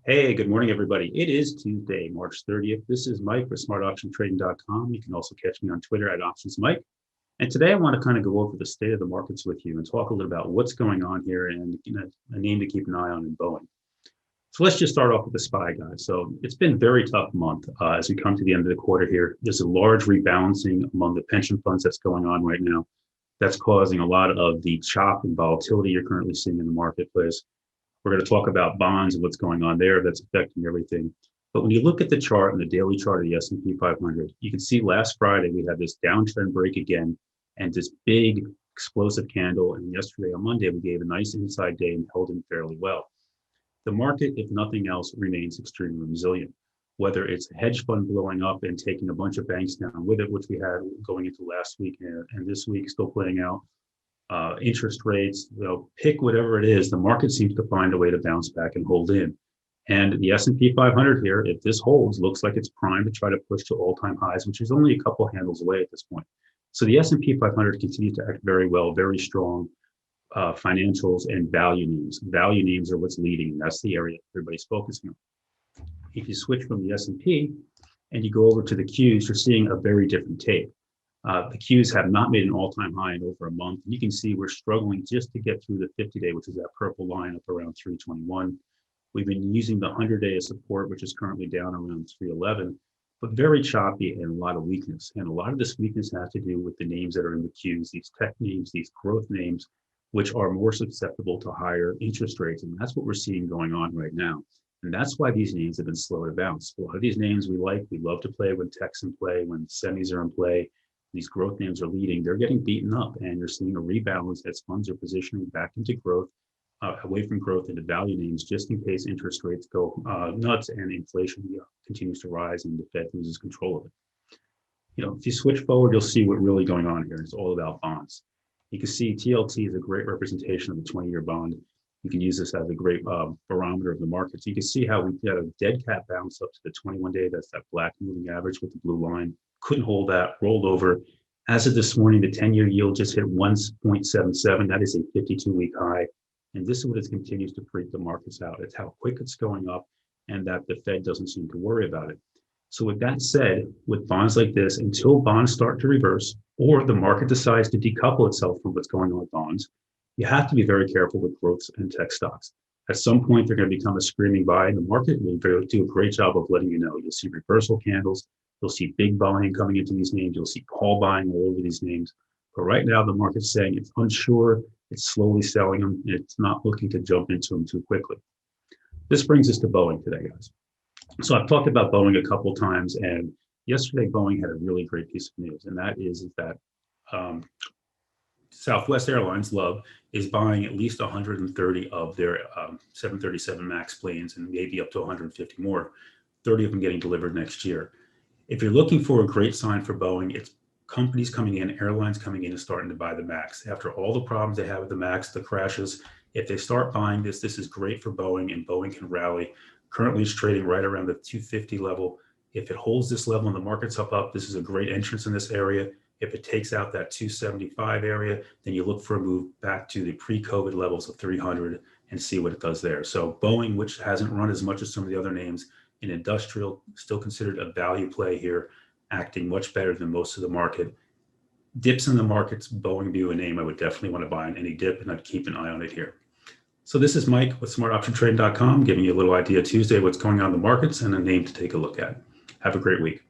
Hey, good morning, everybody. It is Tuesday, March 30th. This is Mike with smartoptiontrading.com. You can also catch me on Twitter at OptionsMike. And today I want to kind of go over the state of the markets with you and talk a little about what's going on here and a name to keep an eye on in Boeing. So let's just start off with the SPY, guys. So it's been a very tough month as we come to the end of the quarter here. There's a large rebalancing among the pension funds that's going on right now. That's causing a lot of the chop and volatility you're currently seeing in the marketplace. We're going to talk about bonds and what's going on there that's affecting everything. But when you look at the chart and the daily chart of the S&P 500, you can see last Friday we had this downtrend break again and this big explosive candle. And yesterday on Monday, we gave a nice inside day and held in fairly well. The market, if nothing else, remains extremely resilient. Whether it's a hedge fund blowing up and taking a bunch of banks down with it, which we had going into last week and this week still playing out, interest rates, pick whatever it is, the market seems to find a way to bounce back and hold in. And the S&P 500 here, if this holds, looks like it's primed to try to push to all-time highs, which is only a couple handles away at this point. So the S&P 500 continues to act very well, very strong financials and value names. Value names are what's leading, and that's the area everybody's focusing on. If you switch from the S&P and you go over to the Qs, you're seeing a very different tape. The Qs have not made an all-time high in over a month. And you can see we're struggling just to get through the 50-day, which is that purple line up around 321. We've been using the 100-day as support, which is currently down around 311, but very choppy and a lot of weakness. And a lot of this weakness has to do with the names that are in the Qs, these tech names, these growth names, which are more susceptible to higher interest rates. And that's what we're seeing going on right now. And that's why these names have been slow to bounce. A lot of these names we like, we love to play when tech's in play, when semis are in play. These growth names are leading, they're getting beaten up, and you're seeing a rebalance as funds are positioning back into growth, away from growth into value names, just in case interest rates go nuts and inflation continues to rise and the Fed loses control of it. If you switch forward, you'll see what's really going on here. It's all about bonds. You can see TLT is a great representation of the 20-year bond. You can use this as a great barometer of the market. So you can see how we got a dead cat bounce up to the 21-day. That's that black moving average with the blue line. Couldn't hold that, rolled over. As of this morning, the 10-year yield just hit 1.77. That is a 52-week high. And this is what it continues to freak the markets out. It's how quick it's going up and that the Fed doesn't seem to worry about it. So with that said, with bonds like this, until bonds start to reverse or the market decides to decouple itself from what's going on with bonds, you have to be very careful with growth and tech stocks. At some point, they're going to become a screaming buy, and the market will do a great job of letting you know. You'll see reversal candles. You'll see big buying coming into these names. You'll see call buying all over these names. But right now, the market's saying it's unsure. It's slowly selling them. It's not looking to jump into them too quickly. This brings us to Boeing today, guys. So I've talked about Boeing a couple of times, and yesterday Boeing had a really great piece of news, and that is that Southwest Airlines, Love, is buying at least 130 of their 737 MAX planes and maybe up to 150 more, 30 of them getting delivered next year. If you're looking for a great sign for Boeing, it's companies coming in, airlines coming in and starting to buy the MAX. After all the problems they have with the MAX, the crashes, if they start buying this is great for Boeing and Boeing can rally. Currently it's trading right around the 250 level. If it holds this level and the market's up, this is a great entrance in this area. If it takes out that 275 area, then you look for a move back to the pre-COVID levels of 300 and see what it does there. So Boeing, which hasn't run as much as some of the other names, in industrial, still considered a value play here, acting much better than most of the market. Dips in the markets, Boeing be a name I would definitely want to buy in any dip, and I'd keep an eye on it here. So this is Mike with smartoptiontrading.com, giving you a little idea Tuesday what's going on in the markets and a name to take a look at. Have a great week.